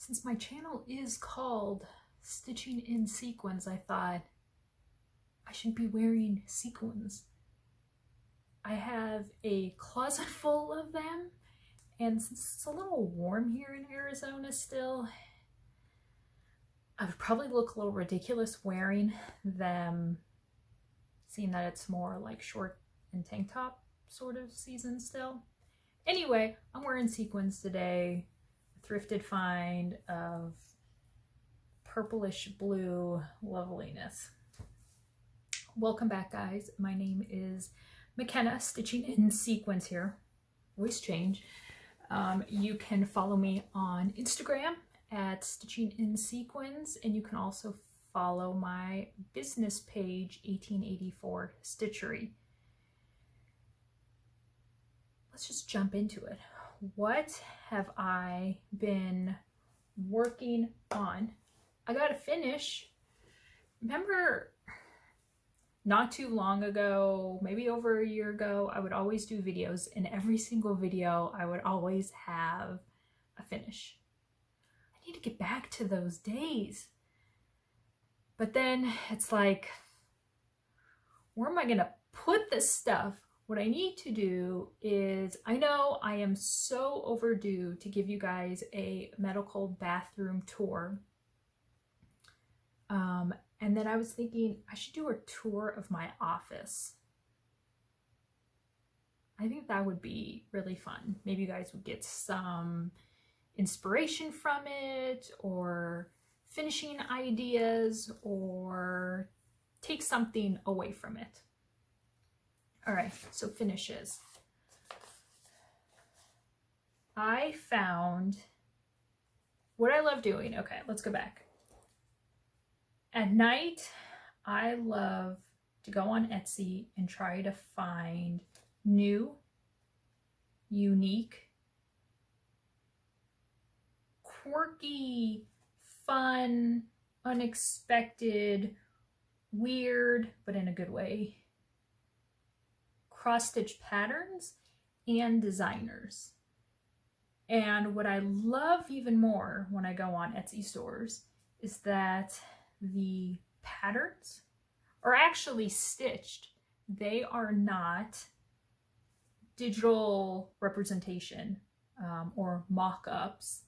Since my channel is called Stitching in Sequins, I thought I should be wearing sequins. I have a closet full of them, and since it's a little warm here in Arizona still, I would probably look a little ridiculous wearing them, seeing that it's more like short and tank top sort of season still. Anyway, I'm wearing sequins today. A thrifted find of purplish blue loveliness. Welcome back, guys. My name is McKenna, Stitching in Sequins here. Voice change. You can follow me on Instagram at Stitching in Sequins, and you can also follow my business page, 1884 Stitchery. Let's just jump into it. What have I been working on? I gotta finish. Remember, not too long ago, maybe over a year ago, I would always do videos, and every single video I would always have a finish. I need to get back to those days. But then it's like, where am I gonna put this stuff? What I need to do is, I know I am so overdue to give you guys a medical bathroom tour. And then I was thinking I should do a tour of my office. I think that would be really fun. Maybe you guys would get some inspiration from it, or finishing ideas, or take something away from it. All right, so finishes. I found what I love doing. Okay, let's go back. At night, I love to go on Etsy and try to find new, unique, quirky, fun, unexpected, weird, but in a good way, cross-stitch patterns and designers. And what I love even more when I go on Etsy stores is that the patterns are actually stitched. They are not digital representation or mock-ups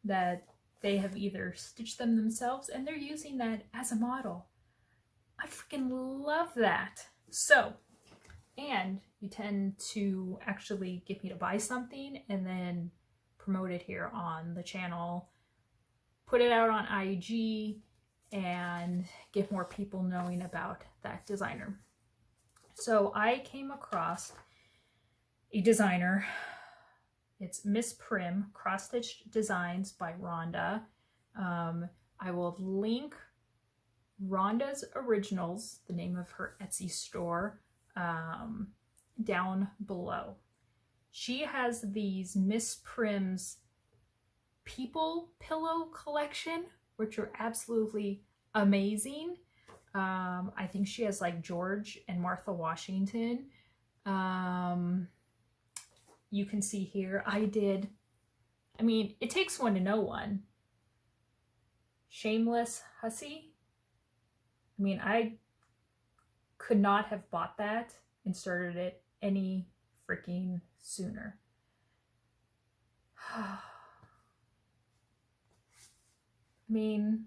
that they have either stitched them themselves and they're using that as a model. I freaking love that. So, and you tend to actually get me to buy something and then promote it here on the channel, put it out on IG, and get more people knowing about that designer. So I came across a designer. It's Miss Prim, Cross Stitch Designs by Rhonda. I will link Rhonda's Originals, the name of her Etsy store, down below. She has these Miss Prim's People Pillow collection, which are absolutely amazing. I think she has like George and Martha Washington. You can see here, I mean, it takes one to know one. Shameless Hussy. I mean, I could not have bought that and started it any freaking sooner. I mean,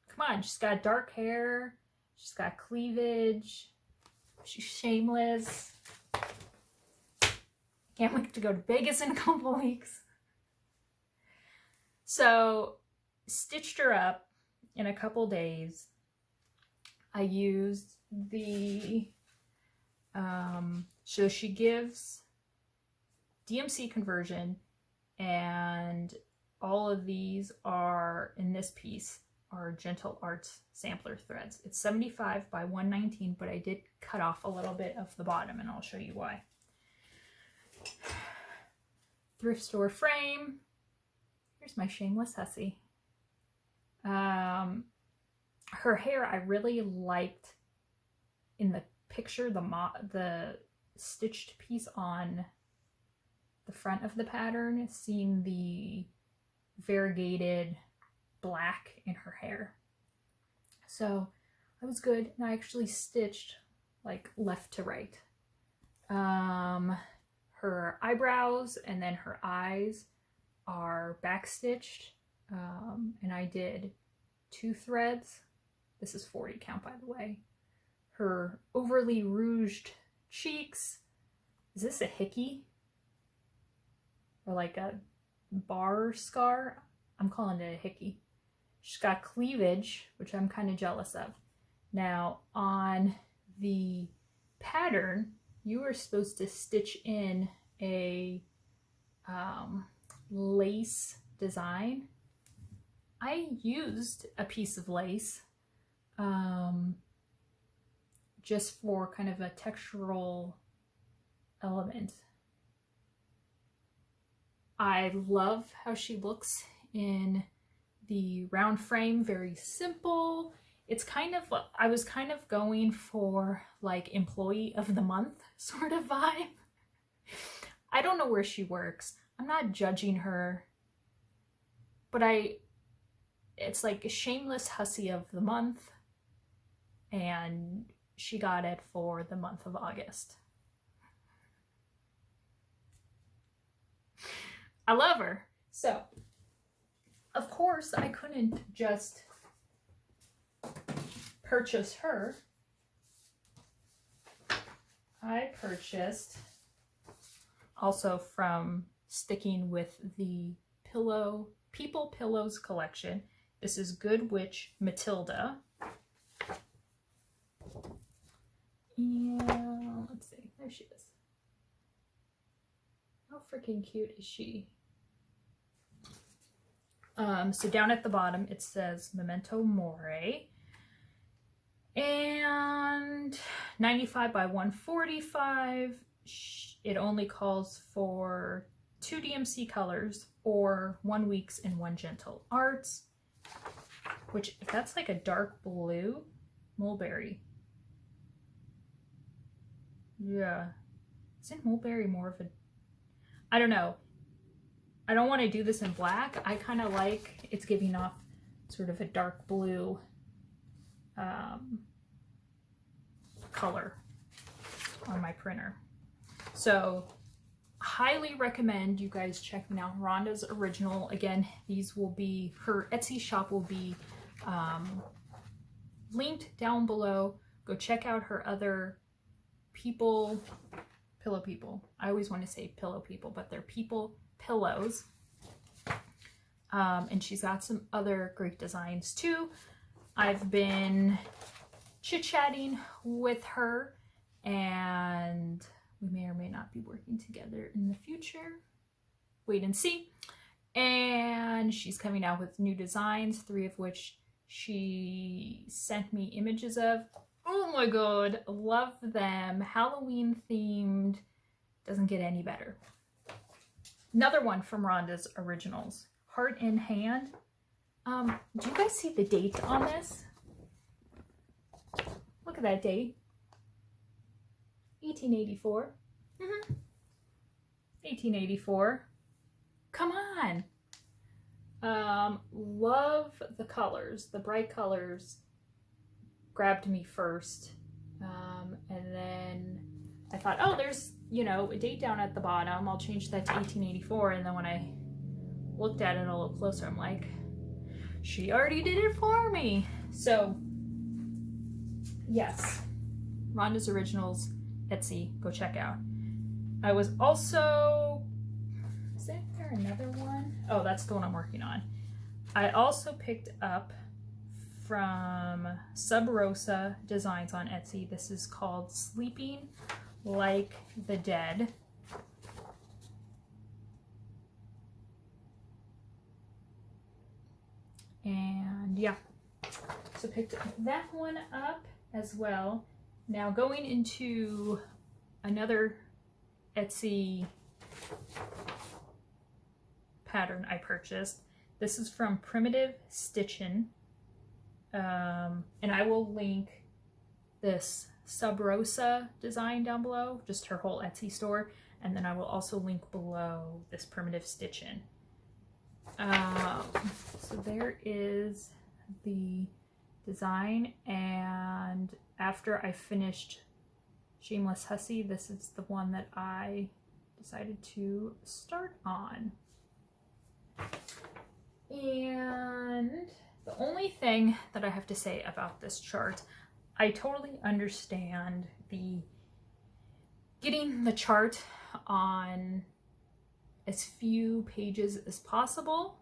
come on, she's got dark hair, she's got cleavage, she's shameless. Can't wait to go to Vegas in a couple weeks. So, stitched her up in a couple days. I used the, so she gives DMC conversion, and all of these are, in this piece, are Gentle Arts sampler threads. It's 75 by 119, but I did cut off a little bit of the bottom, and I'll show you why. Thrift store frame. Here's my shameless hussy. Her hair, I really liked in the picture, the stitched piece on the front of the pattern, seeing the variegated black in her hair. So I was good, and I actually stitched like left to right. Her eyebrows and then her eyes are back stitched, and I did 2 threads. This is 40 count, by the way. Her overly rouged cheeks. Is this a hickey? Or like a bar scar? I'm calling it a hickey. She's got cleavage, which I'm kind of jealous of. Now, on the pattern, you were supposed to stitch in a lace design. I used a piece of lace just for kind of a textural element. I love how she looks in the round frame, very simple. It's kind of, I was kind of going for like employee of the month sort of vibe. I don't know where she works. I'm not judging her, but it's like a shameless hussy of the month, and she got it for the month of August. I love her. So, of course, I couldn't just purchase her. I purchased, also from sticking with the People Pillows collection. This is Good Witch Matilda. And let's see, there she is. How freaking cute is she? So down at the bottom it says Memento Mori, and 95 by 145. It only calls for 2 DMC colors or 1 weeks and 1 gentle arts, which if that's like a dark blue mulberry. Yeah, isn't mulberry more of a, I don't know. I don't want to do this in black. I kind of like it's giving off sort of a dark blue color on my printer. So highly recommend you guys checking out Rhonda's Original. Again, these will be, her Etsy shop will be linked down below. Go check out her other Pillow People. I always want to say Pillow People, but they're People Pillows. And she's got some other great designs too. I've been chit-chatting with her, and we may or may not be working together in the future. Wait and see. And she's coming out with new designs, 3 of which she sent me images of. Oh my god, love them. Halloween themed. Doesn't get any better. Another one from Rhonda's Originals, Heart in Hand. Do you guys see the date on this? Look at that date. 1884. 1884. Come on. Love the colors. The bright colors grabbed me first. And then I thought, oh, there's, you know, a date down at the bottom. I'll change that to 1884. And then when I looked at it a little closer, I'm like, she already did it for me. So, yes. Rhonda's Originals, Etsy, go check out. I was also, is there another one? Oh, that's the one I'm working on. I also picked up from SubRosa Designs on Etsy. This is called Sleeping Like the Dead. And yeah, so picked that one up as well. Now going into another Etsy pattern I purchased. This is from Primitive Stitchin. And I will link this SubRosa Design down below, just her whole Etsy store. And then I will also link below this Primitive Stitchin. So there is the design, and after I finished Shameless Hussy, this is the one that I decided to start on. And the only thing that I have to say about this chart, I totally understand the getting the chart on as few pages as possible,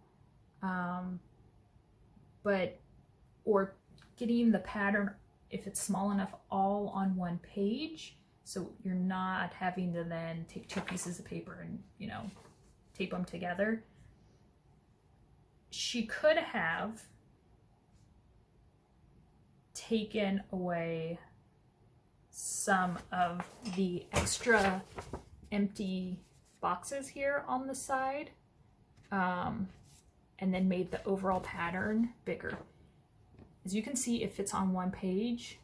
or getting the pattern, if it's small enough, all on one page, so you're not having to then take two pieces of paper and, you know, tape them together. She could have taken away some of the extra empty boxes here on the side, and then made the overall pattern bigger. As you can see, it fits on one page,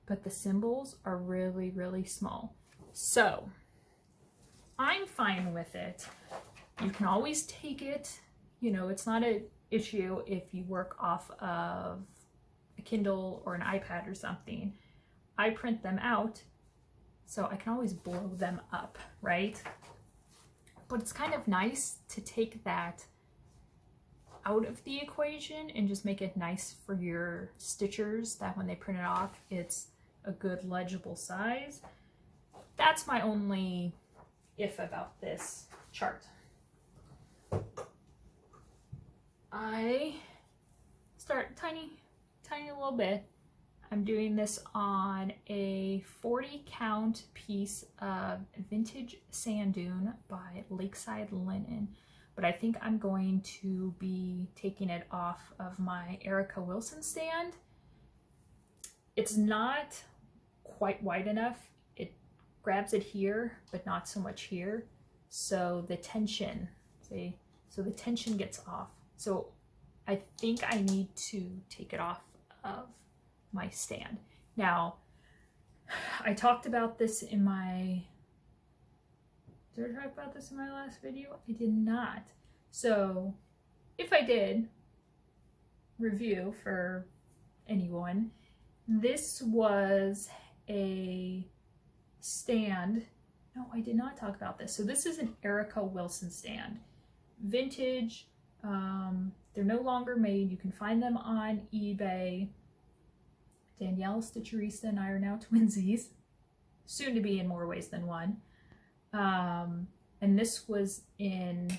but the symbols are really, really small. So I'm fine with it. You can always take it, you know, it's not an issue if you work off of a Kindle or an iPad or something. I print them out, so I can always blow them up, right? But it's kind of nice to take that out of the equation and just make it nice for your stitchers, that when they print it off, it's a good legible size. That's my only if about this chart. I start tiny little bit. I'm doing this on a 40 count piece of vintage sand dune by Lakeside Linen, but I think I'm going to be taking it off of my Erica Wilson stand. It's not quite wide enough. It grabs it here, but not so much here. So the tension, see, so the tension gets off. So I think I need to take it off of my stand. Now, I talked about this in my, did I talk about this in my last video? I did not. So if I did, review for anyone, this was a stand. No, I did not talk about this. So this is an Erica Wilson stand. Vintage. They're no longer made. You can find them on eBay. Danielle Stitcherista and I are now twinsies, soon to be in more ways than one. And this was in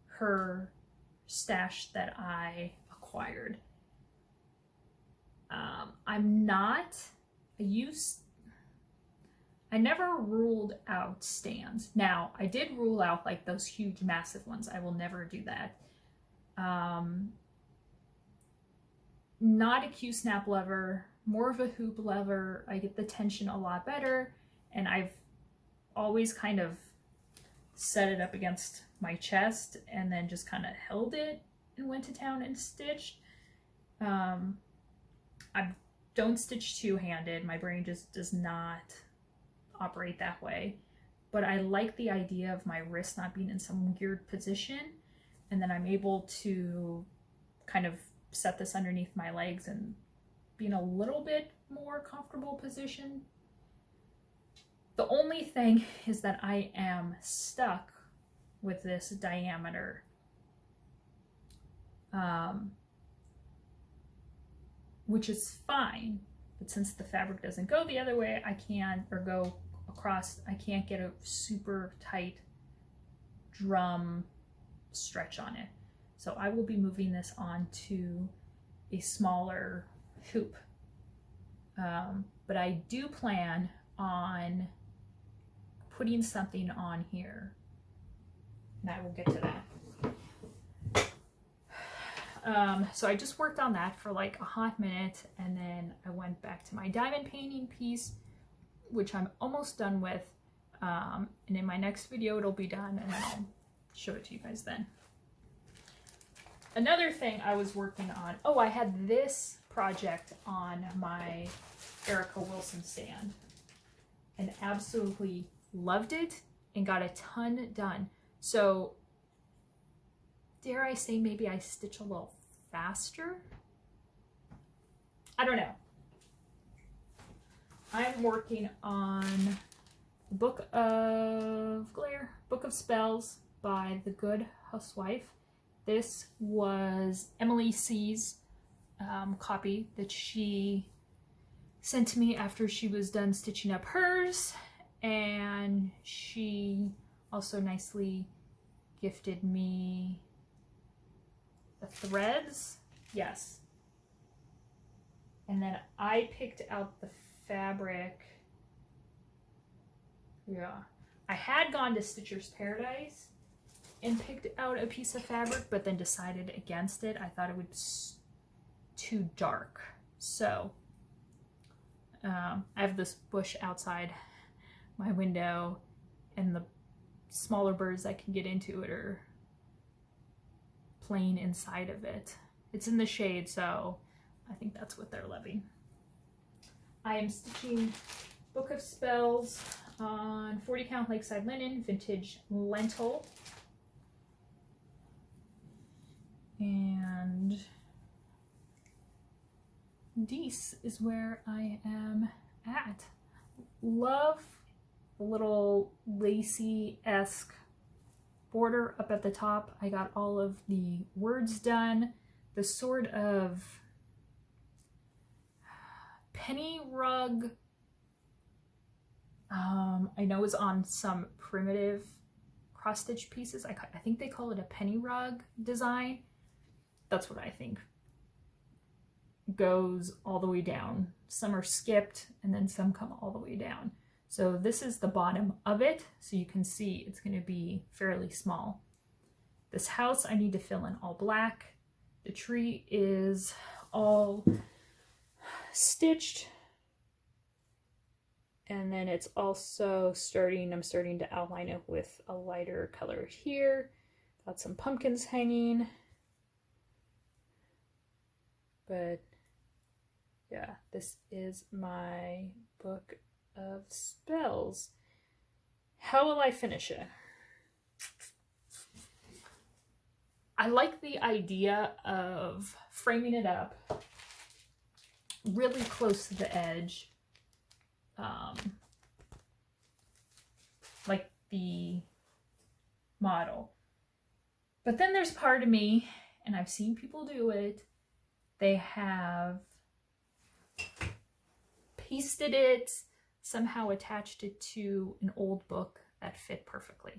her stash that I acquired. I never ruled out stands. Now, I did rule out like those huge, massive ones. I will never do that. Not a Q-snap lever, more of a hoop lever. I get the tension a lot better, and I've always kind of set it up against my chest and then just kind of held it and went to town and stitched. I don't stitch two-handed. My brain just does not operate that way. But I like the idea of my wrist not being in some weird position, and then I'm able to kind of set this underneath my legs and be in a little bit more comfortable position. The only thing is that I am stuck with this diameter. Which is fine, but since the fabric doesn't go the other way, I can't, or go across, I can't get a super tight drum stretch on it. So I will be moving this on to a smaller hoop. But I do plan on putting something on here, and I will get to that. So I just worked on that for like a hot minute, and then I went back to my diamond painting piece, which I'm almost done with. And in my next video it'll be done, and then I'll show it to you guys then. Another thing I was working on, oh, I had this project on my Erica Wilson stand and absolutely loved it and got a ton done. So dare I say, maybe I stitch a little faster. I don't know. I'm working on the Book of Spells by The Good Housewife. This was Emily C's copy that she sent to me after she was done stitching up hers, and she also nicely gifted me the threads. Yes. And then I picked out the fabric. Yeah. I had gone to Stitcher's Paradise and picked out a piece of fabric, but then decided against it. I thought it was too dark. So I have this bush outside my window, and the smaller birds that can get into it are playing inside of it. It's in the shade, so I think that's what they're loving. I am stitching Book of Spells on 40 count Lakeside Linen, vintage lentil. And this is where I am at. Love the little lacy-esque border up at the top. I got all of the words done. The sort of penny rug, I know is on some primitive cross-stitch pieces. I think they call it a penny rug design. That's what I think. Goes all the way down. Some are skipped and then some come all the way down. So this is the bottom of it, so you can see it's going to be fairly small. This house I need to fill in all black. The tree is all stitched, and then it's also I'm starting to outline it with a lighter color here. Got some pumpkins hanging, but yeah, this is my Book of Spells. How will I finish it? I like the idea of framing it up really close to the edge, like the model. But then there's part of me, and I've seen people do it, they have pasted it, somehow attached it to an old book that fit perfectly.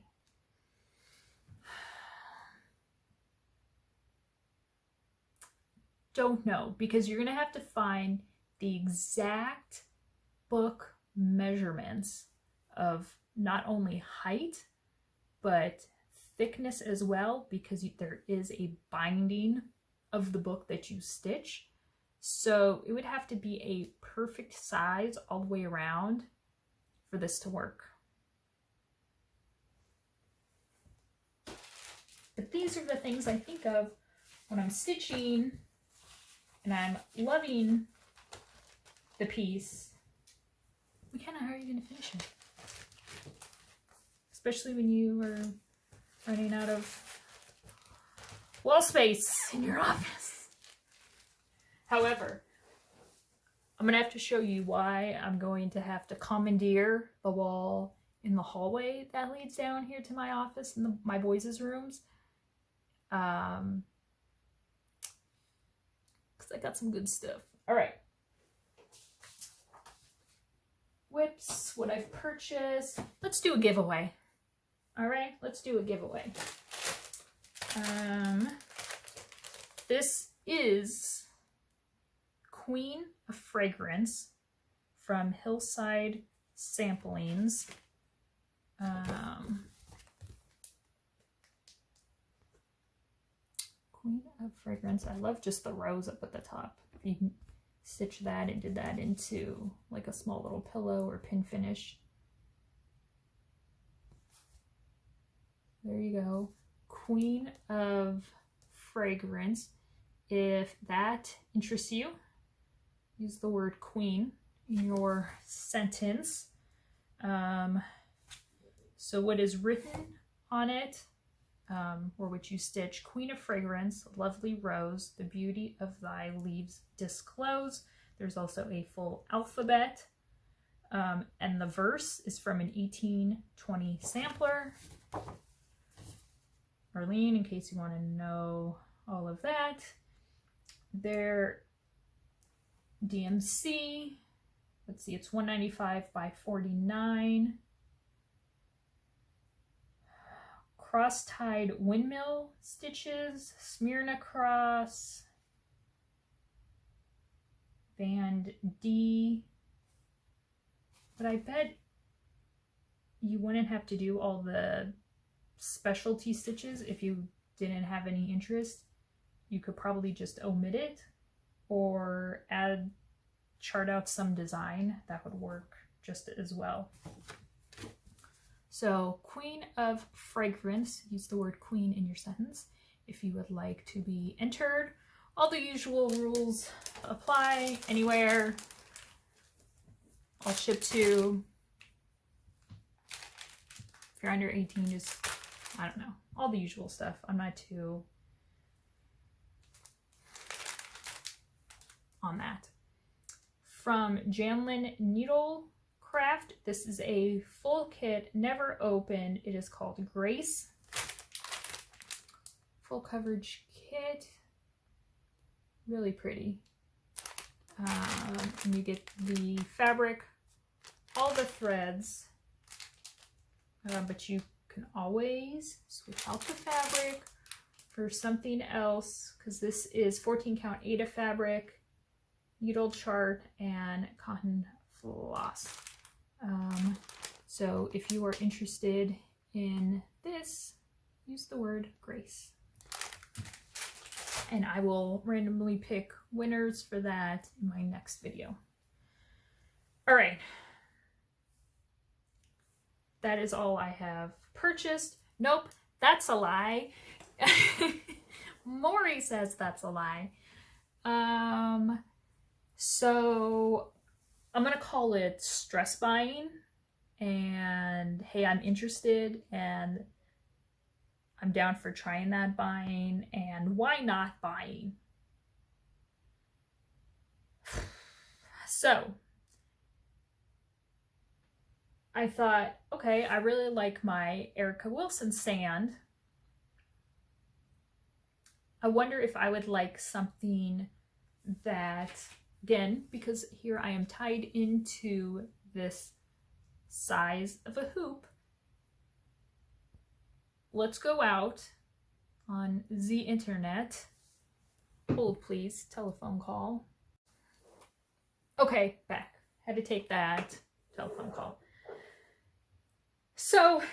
Don't know, because you're gonna have to find the exact book measurements of not only height but thickness as well, because there is a binding of the book that you stitch. So it would have to be a perfect size all the way around for this to work. But these are the things I think of when I'm stitching and I'm loving the piece. McKenna, how are you going to finish it? Especially when you are running out of wall space in your office. However, I'm going to have to show you why I'm going to have to commandeer the wall in the hallway that leads down here to my office and my boys' rooms. Because I got some good stuff. All right. Whips, what I've purchased. Let's do a giveaway. All right, let's do a giveaway. This is Queen of Fragrance from Hillside Samplings. Queen of Fragrance. I love just the rose up at the top. You can stitch that and did that into like a small little pillow or pin finish. There you go. Queen of Fragrance. If that interests you, use the word queen in your sentence. So what is written on it, or which you stitch, Queen of Fragrance, Lovely Rose, The Beauty of Thy Leaves Disclose. There's also a full alphabet. And the verse is from an 1820 sampler. Arlene, in case you want to know all of that. Their DMC, let's see, it's 195 by 49. Cross-tied windmill stitches, Smyrna cross, band D. But I bet you wouldn't have to do all the specialty stitches if you didn't have any interest. You could probably just omit it or chart out some design. That would work just as well. So Queen of Fragrance, use the word queen in your sentence if you would like to be entered. All the usual rules apply anywhere. I'll ship to. If you're under 18, just, I don't know, all the usual stuff. I'm not too on that. From Janlin Needlecraft, this is a full kit, never opened. It is called Grace. Full coverage kit. Really pretty. And you get the fabric, all the threads, but you can always switch out the fabric for something else, because this is 14 count Aida fabric, needle chart, and cotton floss. So if you are interested in this, use the word Grace. And I will randomly pick winners for that in my next video. All right. That is all I have purchased. Nope, that's a lie. Maury says that's a lie. So I'm gonna call it stress buying, and hey, I'm interested and I'm down for trying that buying, and why not buying? So I thought, okay, I really like my Erica Wilson sand. I wonder if I would like something that, again, because here I am tied into this size of a hoop. Let's go out on the internet. Hold please, telephone call. Okay, back. Had to take that telephone call. So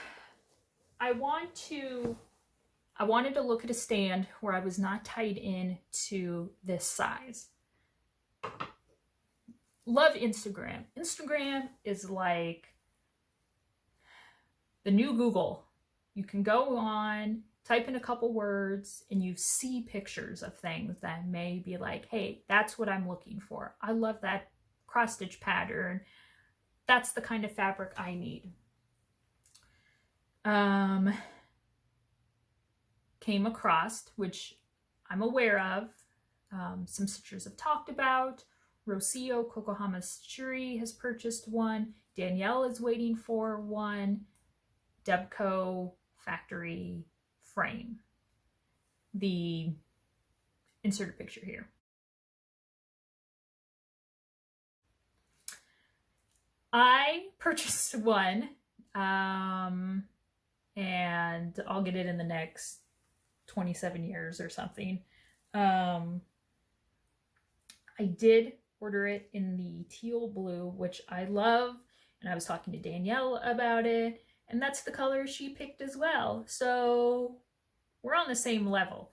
I wanted to look at a stand where I was not tied in to this size. Love Instagram. Instagram is like the new Google. You can go on, type in a couple words, and you see pictures of things that may be like, hey, that's what I'm looking for. I love that cross stitch pattern. That's the kind of fabric I need. Came across, which I'm aware of, some stitchers have talked about. Rocio Kokohama Stitchery has purchased one. Danielle is waiting for one. Debco Factory frame. The insert a picture here. I purchased one, and I'll get it in the next 27 years or something. I did order it in the teal blue, which I love, and I was talking to Danielle about it, and that's the color she picked as well. So we're on the same level.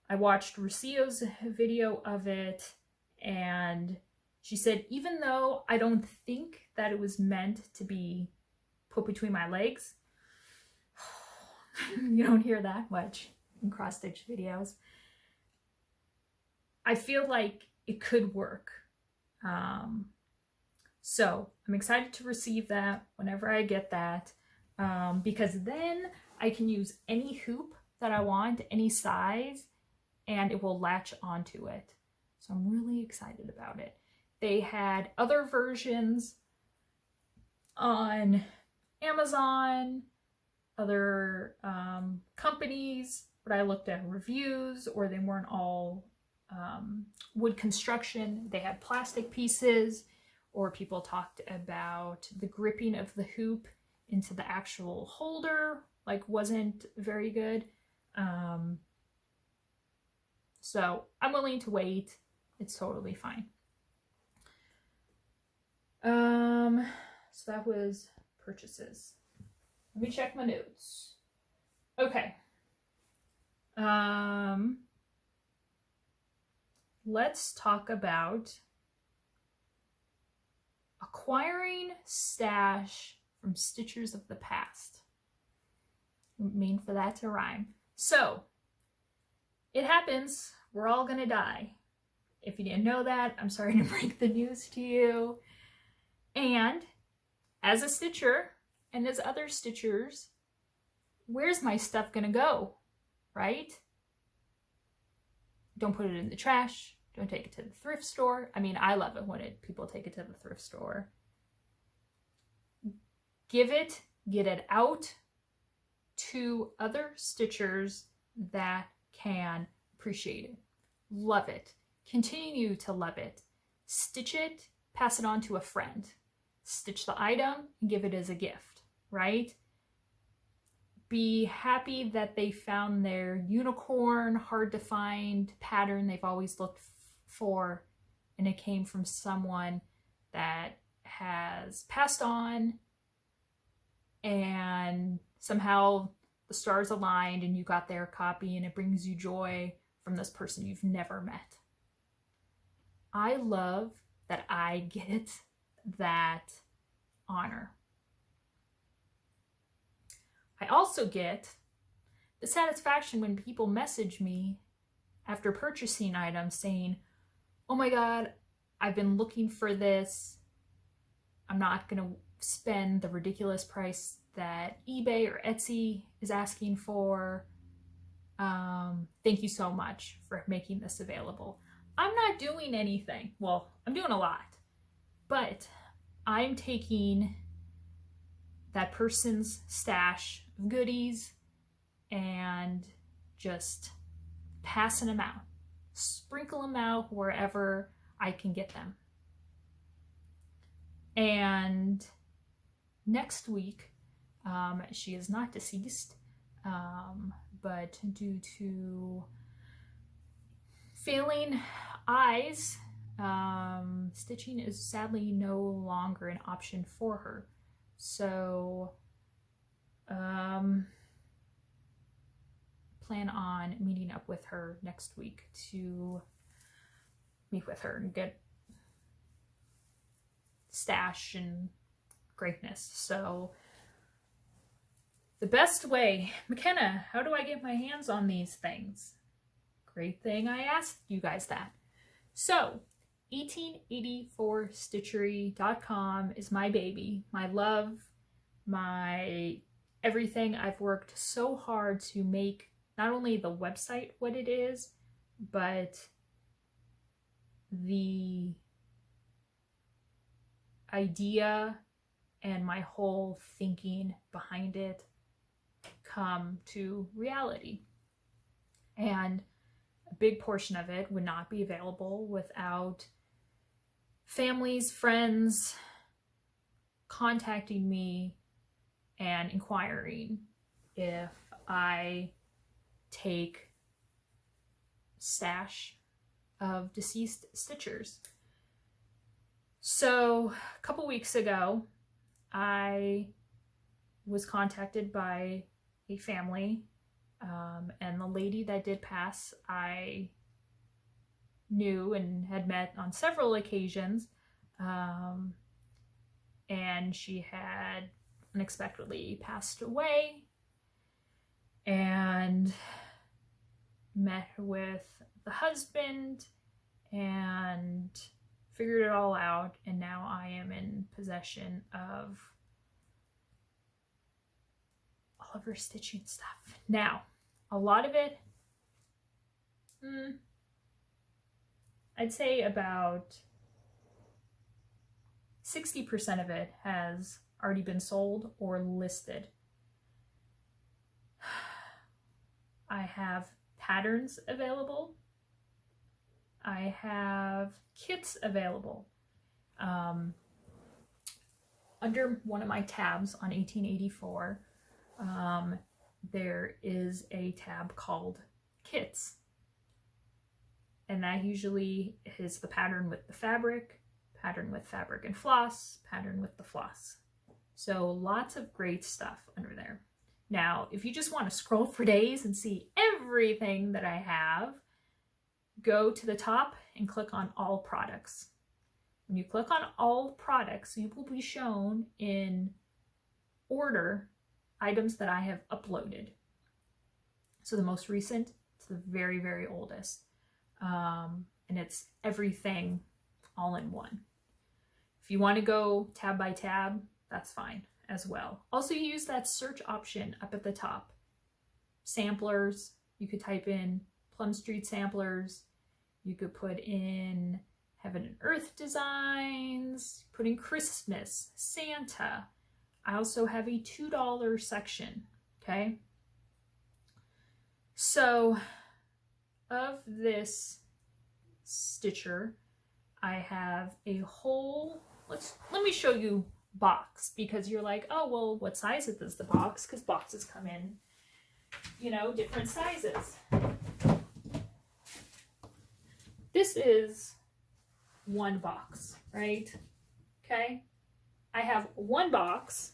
I watched Rocio's video of it, and she said, even though I don't think that it was meant to be put between my legs, you don't hear that much in cross-stitch videos, I feel like it could work. So I'm excited to receive that whenever I get that, because then I can use any hoop that I want, any size, and it will latch onto it. So I'm really excited about it. They had other versions on Amazon, other companies, but I looked at reviews, or they weren't all wood construction. They had plastic pieces, or people talked about the gripping of the hoop into the actual holder, like wasn't very good. So I'm willing to wait. It's totally fine. So that was purchases. Let me check my notes. Okay. Let's talk about acquiring stash from Stitchers of the past. I mean for that to rhyme. So, it happens. We're all gonna die. If you didn't know that, I'm sorry to break the news to you. And as a stitcher, and as other stitchers, where's my stuff gonna go, right? Don't put it in the trash. Don't take it to the thrift store. I mean, I love it when people take it to the thrift store. Get it out to other stitchers that can appreciate it. Love it. Continue to love it. Stitch it, pass it on to a friend. Stitch the item and give it as a gift, right? Be happy that they found their unicorn, hard to find pattern they've always looked for, and it came from someone that has passed on, and somehow the stars aligned and you got their copy, and it brings you joy from this person you've never met. I love that I get that honor. I also get the satisfaction when people message me after purchasing items saying, oh my God, I've been looking for this. I'm not going to spend the ridiculous price that eBay or Etsy is asking for. Thank you so much for making this available. I'm not doing anything. Well, I'm doing a lot, but I'm taking that person's stash of goodies and just passing them out, sprinkle them out wherever I can get them. And next week, she is not deceased, but due to failing eyes, stitching is sadly no longer an option for her. So, plan on meeting up with her next week to meet with her and get stash and greatness. So, the best way, McKenna, how do I get my hands on these things? Great thing I asked you guys that. So, 1884stitchery.com is my baby, my love, my everything. I've worked so hard to make not only the website what it is, but the idea and my whole thinking behind it come to reality. And a big portion of it would not be available without families, friends contacting me and inquiring if I take stash of deceased stitchers. So a couple weeks ago, I was contacted by a family, and the lady that did pass, I knew and had met on several occasions, and she had unexpectedly passed away, and met with the husband and figured it all out, and now I am in possession of a all of her stitching stuff. Now, a lot of it, I'd say about 60% of it has already been sold or listed. I have patterns available. I have kits available. Under one of my tabs on 1884, there is a tab called Kits. And that usually is the pattern with the fabric, pattern with fabric and floss, pattern with the floss. So lots of great stuff under there. Now, if you just want to scroll for days and see everything that I have, go to the top and click on All Products. When you click on All Products, you will be shown in order items that I have uploaded. So the most recent to the very, very oldest. And it's everything all in one. If you want to go tab by tab, that's fine as well. Also, use that search option up at the top. Samplers, you could type in Plum Street samplers. You could put in Heaven and Earth designs, put in Christmas, Santa. I also have a $2 section, okay? So, of this stitcher, I have a whole, let me show you box, because you're like, oh, well, what size is the box? Because boxes come in, you know, different sizes. This is one box, right? Okay. I have one box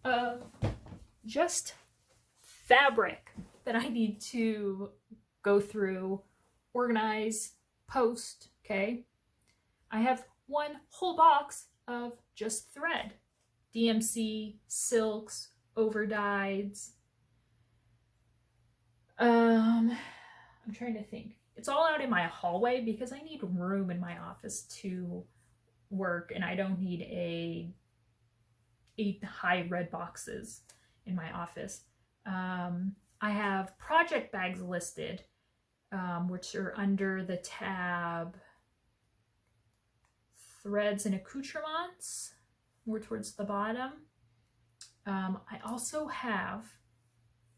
of just fabric that I need to go through, organize, post, okay? I have one whole box of just thread, DMC, silks, overdyes. I'm trying to think. It's all out in my hallway because I need room in my office to work, and I don't need 8 high red boxes in my office. I have project bags listed, which are under the tab Threads and Accoutrements, more towards the bottom. I also have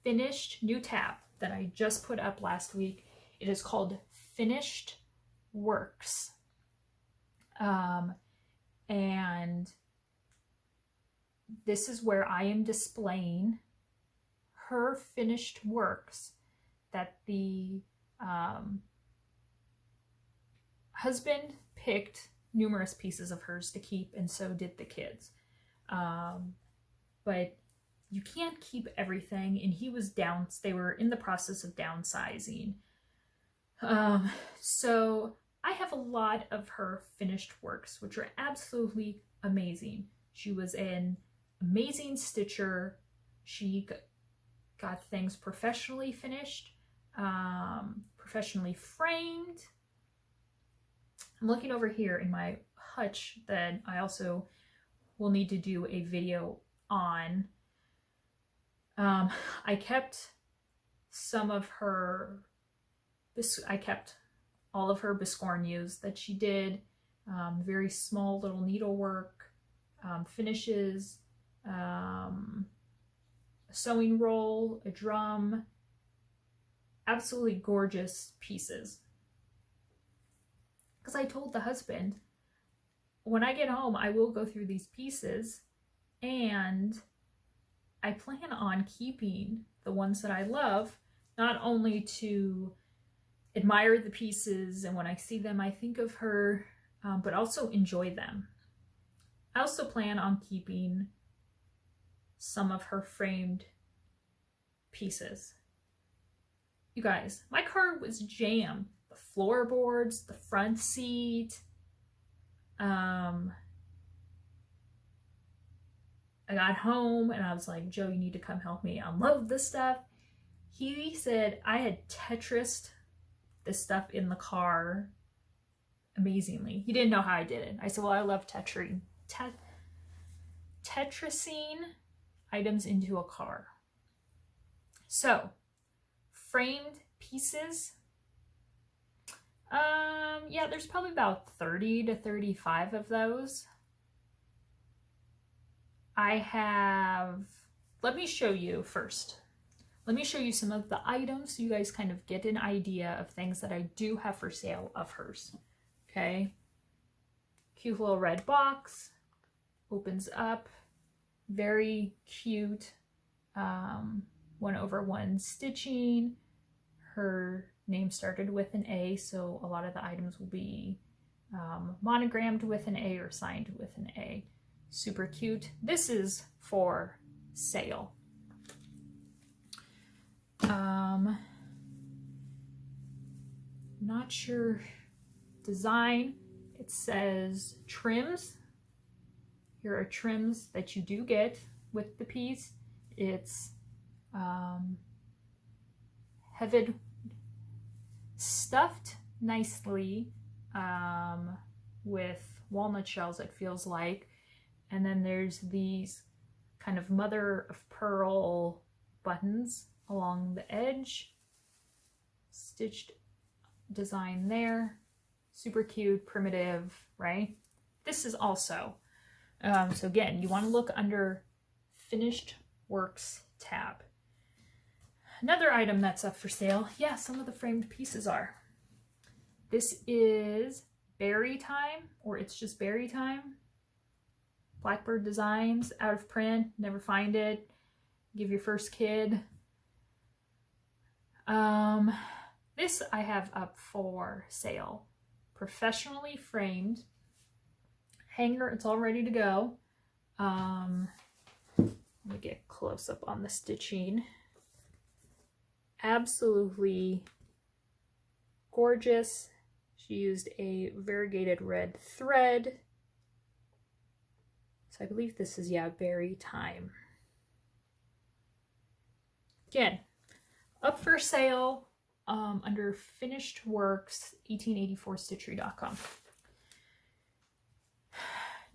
finished new tab that I just put up last week. It is called Finished Works. And this is where I am displaying her finished works that the husband picked numerous pieces of hers to keep, and so did the kids. But you can't keep everything, and they were in the process of downsizing. So I have a lot of her finished works, which are absolutely amazing. She was an amazing stitcher. She got things professionally finished, professionally framed. I'm looking over here in my hutch that I also will need to do a video on. I kept some of her, I kept all of her biscornues that she did, very small little needlework, finishes, a sewing roll, a drum, absolutely gorgeous pieces. Because I told the husband, when I get home, I will go through these pieces, and I plan on keeping the ones that I love, not only to admire the pieces, and when I see them, I think of her, but also enjoy them. I also plan on keeping some of her framed pieces. You guys, my car was jammed. The floorboards, the front seat. I got home and I was like, Joe, you need to come help me unload this stuff. He said I had Tetrised this stuff in the car amazingly. He didn't know how I did it. I said, well, I love Tetrising items into a car. So, framed pieces. Yeah, there's probably about 30 to 35 of those. I have, let me show you first. Let me show you some of the items so you guys kind of get an idea of things that I do have for sale of hers. Okay. Cute little red box. Opens up. Very cute. 1/1 stitching. Her name started with an A, so a lot of the items will be monogrammed with an A or signed with an A. Super cute. This is for sale. Not sure design. It says trims. Here are trims that you do get with the piece. It's heavy, stuffed nicely with walnut shells, it feels like. And then there's these kind of mother of pearl buttons along the edge. Stitched design there. Super cute, primitive, right? This is also, so again, you want to look under Finished Works tab. Another item that's up for sale. Yeah, some of the framed pieces are. This is Berry Time, or It's Just Berry Time. Blackbird Designs, out of print, never find it. Give your first kid. This I have up for sale. Professionally framed. Hanger, it's all ready to go. Let me get close up on the stitching. Absolutely gorgeous. She used a variegated red thread. So I believe this is, yeah, Berry Time. Again, up for sale under Finished Works, 1884stitchery.com.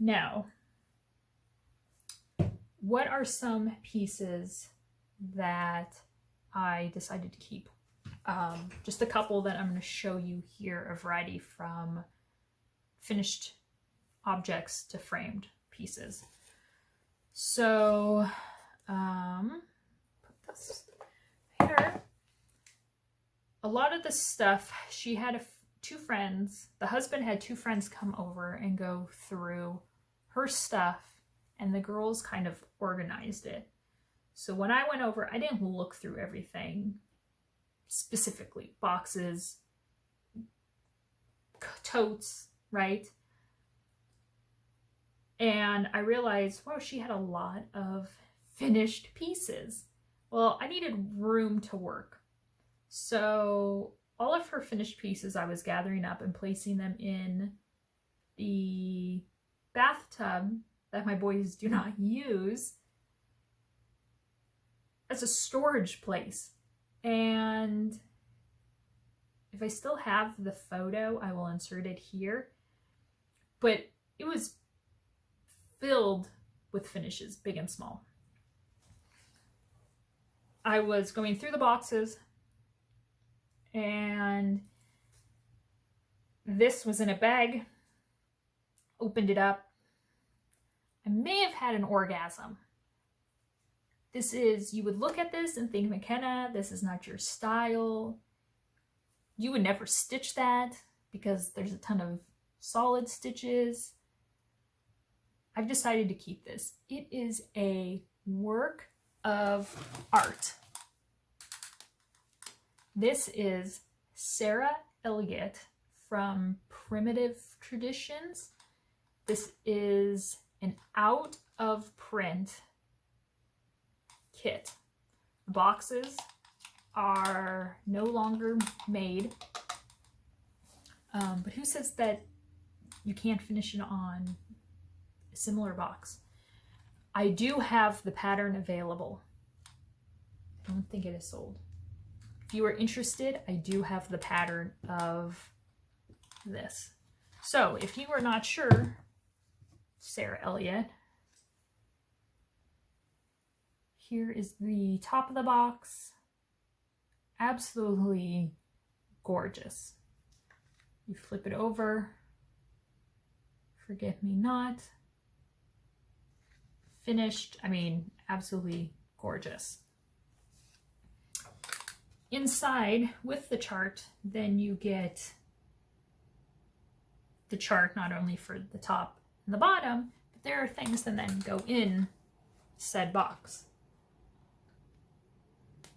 Now, what are some pieces that I decided to keep? Just a couple that I'm going to show you here, a variety from finished objects to framed pieces. So, put this here. A lot of the stuff, she had two friends, the husband had two friends come over and go through her stuff, and the girls kind of organized it. So when I went over, I didn't look through everything specifically. Boxes, totes, right? And I realized, wow, she had a lot of finished pieces. Well, I needed room to work. So all of her finished pieces I was gathering up and placing them in the bathtub that my boys do not use as a storage place. And if I still have the photo, I will insert it here. But it was filled with finishes, big and small. I was going through the boxes, and this was in a bag. Opened it up. I may have had an orgasm. This is, you would look at this and think, McKenna, this is not your style. You would never stitch that because there's a ton of solid stitches. I've decided to keep this. It is a work of art. This is Sarah Elliott from Primitive Traditions. This is an out of print kit. The boxes are no longer made. But who says that you can't finish it on a similar box? I do have the pattern available. I don't think it is sold. If you are interested, I do have the pattern of this. So if you are not sure, Sarah Elliott, here is the top of the box. absolutely gorgeous. You flip it over, forget me not, finished. I mean, absolutely gorgeous. Inside with the chart, then you get the chart not only for the top and the bottom, but there are things that then go in said box.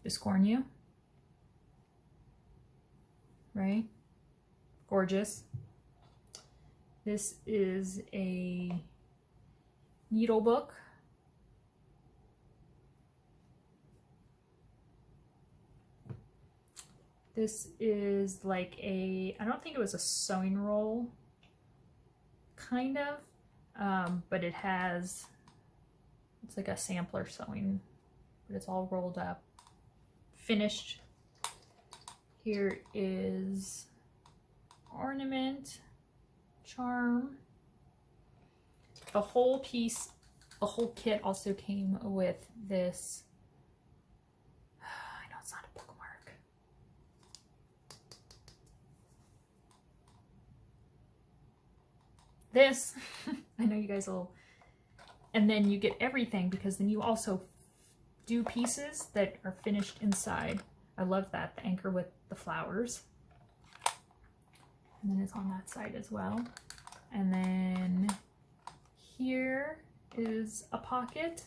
Biscornu, right? Gorgeous. This is a needle book. This is like a, I don't think it was a sewing roll, kind of, but it has, it's like a sampler sewing, but it's all rolled up, finished. Here is ornament, charm. The whole piece, the whole kit also came with this, I know it's not a bookmark. This, I know you guys will, and then you get everything because then you also do pieces that are finished inside. I love that, the anchor with the flowers. And then it's on that side as well. And then here is a pocket,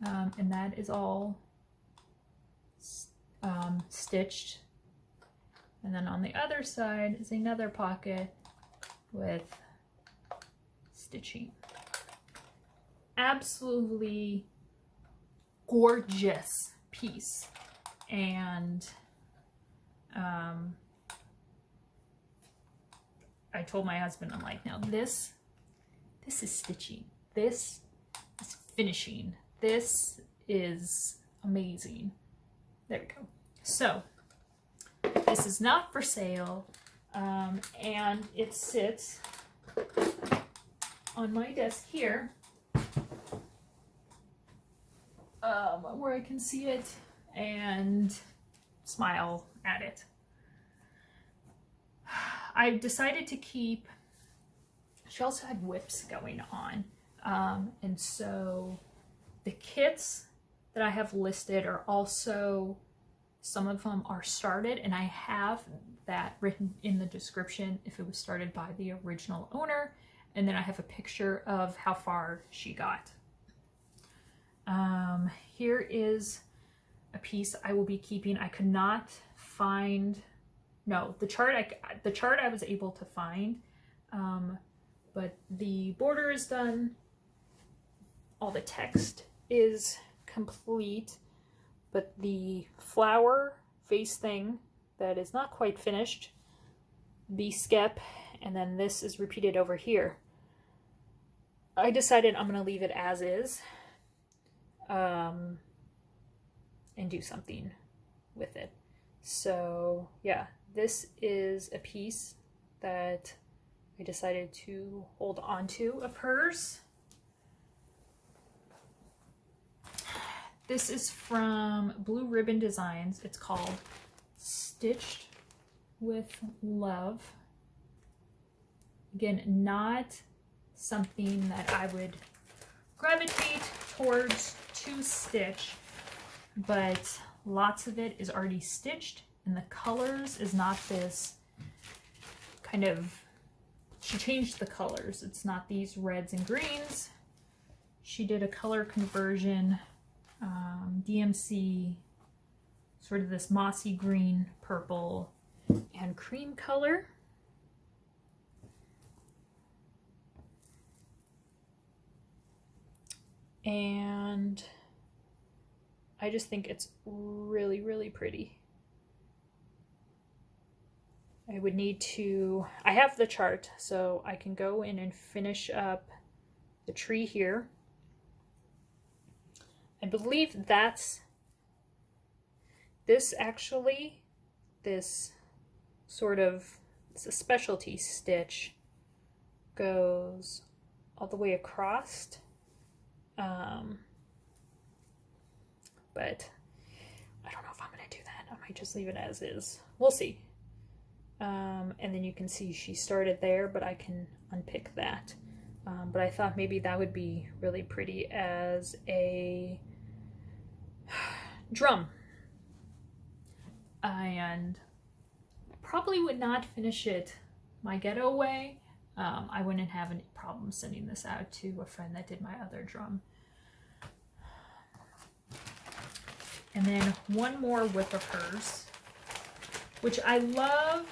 and that is all stitched. And then on the other side is another pocket with stitching. Absolutely gorgeous piece. And I told my husband, I'm like, now this is stitching. This is finishing. This is amazing. There we go. So this is not for sale. And it sits on my desk here, where I can see it and smile at it. I decided to keep, she also had whips going on, and so the kits that I have listed are also, some of them are started, and I have that written in the description if it was started by the original owner, and then I have a picture of how far she got. Here is a piece I will be keeping. I could not find, no, the chart I was able to find, but the border is done, all the text is complete, but the flower face thing that is not quite finished, B-skep, and then this is repeated over here. I decided I'm gonna leave it as is, and do something with it. So yeah, this is a piece that I decided to hold on to of hers. This is from Blue Ribbon Designs. It's called Stitched with Love. Again, not something that I would gravitate towards to stitch, but lots of it is already stitched, and the colors is not this kind of, she changed the colors. It's not these reds and greens. She did a color conversion, DMC, sort of this mossy green, purple, and cream color. And I just think it's really, really pretty. I would need to, I have the chart, so I can go in and finish up the tree here. I believe that's, this actually, this sort of, it's a specialty stitch, goes all the way across. But I don't know if I'm going to do that. might just leave it as is. We'll see. And then you can see she started there, but I can unpick that. But I thought maybe that would be really pretty as a drum. And probably would not finish it my ghetto way. I wouldn't have any problem sending this out to a friend that did my other drum. And then one more whip of hers, which I love.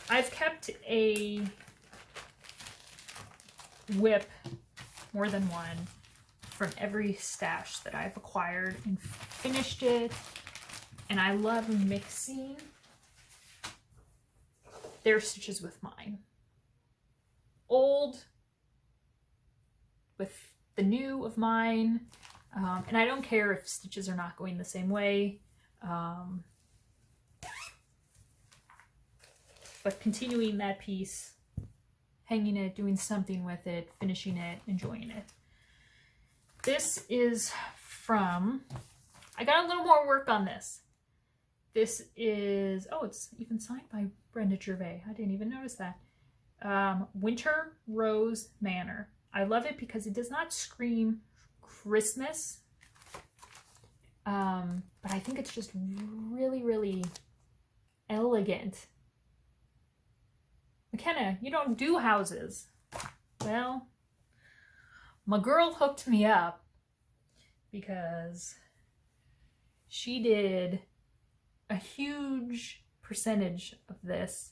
I've kept a whip, more than one, from every stash that I've acquired and finished it. And I love mixing their stitches with mine. Old with the new of mine. And I don't care if stitches are not going the same way. But continuing that piece, hanging it, doing something with it, finishing it, enjoying it. This is from, I got a little more work on this. This is, oh, it's even signed by Brenda Gervais. I didn't even notice that. Winter Rose Manor. I love it because it does not scream Christmas. But I think it's just really, really elegant. McKenna, you don't do houses. Well, my girl hooked me up because she did a huge percentage of this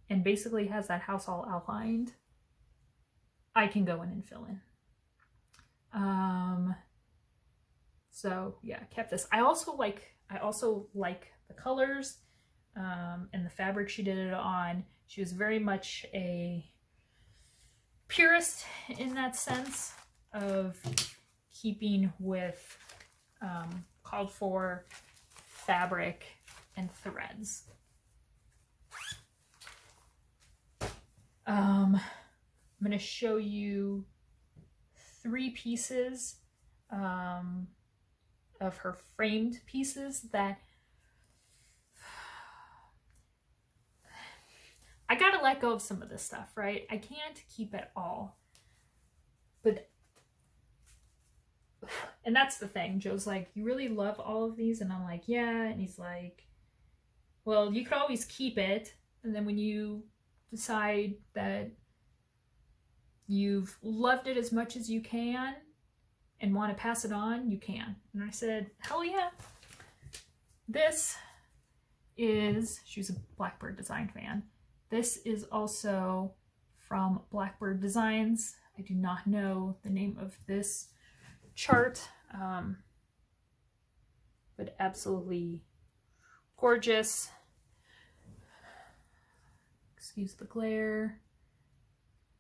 and basically has that house all outlined. I can go in and fill in. So yeah, I kept this. I also like the colors and the fabric she did it on. She was very much a purist in that sense of keeping with called for fabric and threads. I'm going to show you 3 pieces of her framed pieces that I gotta let go of some of this stuff, right? I can't keep it all. But, and that's the thing. Joe's like, you really love all of these? And I'm like, yeah. And he's like, well, you could always keep it. And then when you decide that you've loved it as much as you can and want to pass it on, you can. And I said, hell yeah. This is, she was a Blackbird Design fan. This is also from Blackbird Designs. I do not know the name of this chart, but absolutely gorgeous. Excuse the glare.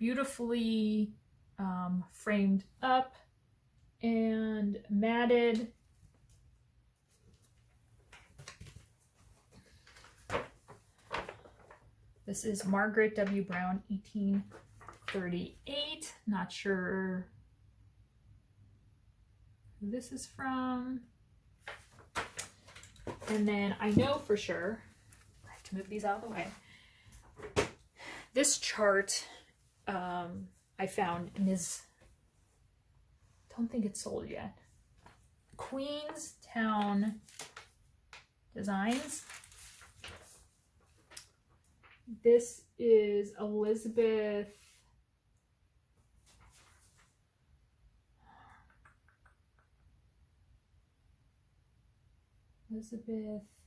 Beautifully framed up and matted. This is Margaret W. Brown, 1838. Not sure who this is from. And then I know for sure, I have to move these out of the way. This chart I found in his, don't think it's sold yet, Queenstown Designs. This is Elizabeth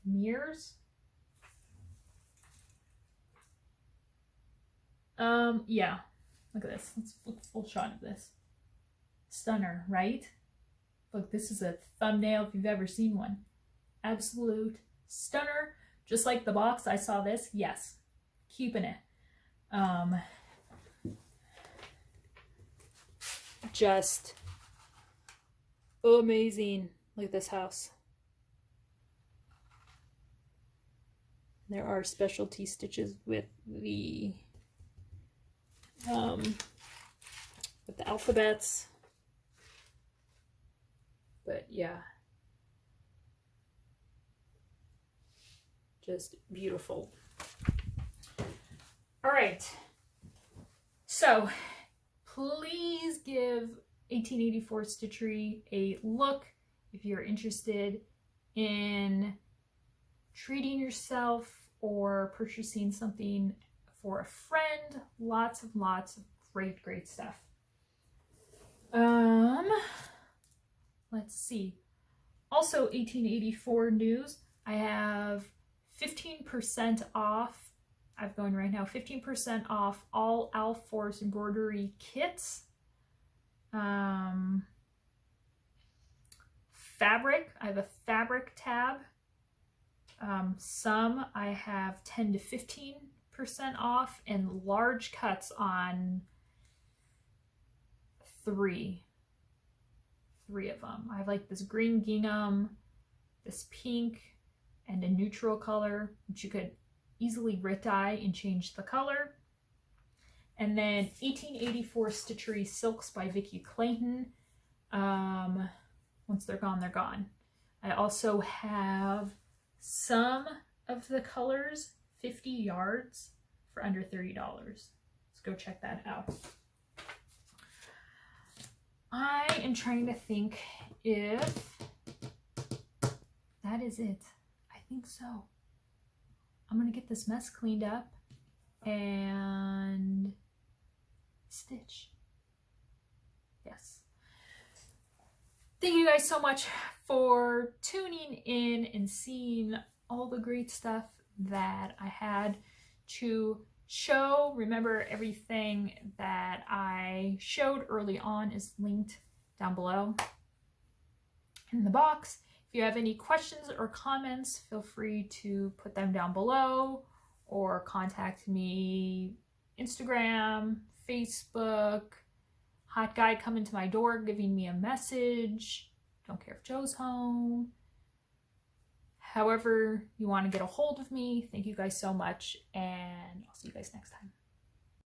Mears. Yeah, look at this. Let's look full shot of this. Stunner, right? Look, this is a thumbnail if you've ever seen one. Absolute stunner. Just like the box, I saw this. Yes, keeping it. Just amazing. Look at this house. There are specialty stitches with the alphabets, but yeah, Just beautiful. All right. So please give 1884 Stitchery a look if you're interested in treating yourself or purchasing something for a friend. Lots of great stuff. Let's see. Also 1884 news. I have 15% off. I'm going right now, 15% off all Alforce embroidery kits. Fabric, I have a fabric tab. Some I have 10 to 15% off, and large cuts on three of them. I have like this green gingham, this pink, and a neutral color, which you could easily grit dye and change the color. And then 1884 Stitchery Silks by Vicki Clayton. Once they're gone, they're gone. I also have some of the colors, 50 yards for under $30. Let's go check that out. I am trying to think if that is it. I think so. I'm going to get this mess cleaned up and stitch. Yes. Thank you guys so much for tuning in and seeing all the great stuff that I had to show. Remember, everything that I showed early on is linked down below in the box. If you have any questions or comments, feel free to put them down below or contact me Instagram, Facebook, hot guy coming to my door giving me a message. Don't care if Joe's home. However you want to get a hold of me. Thank you guys so much, and I'll see you guys next time.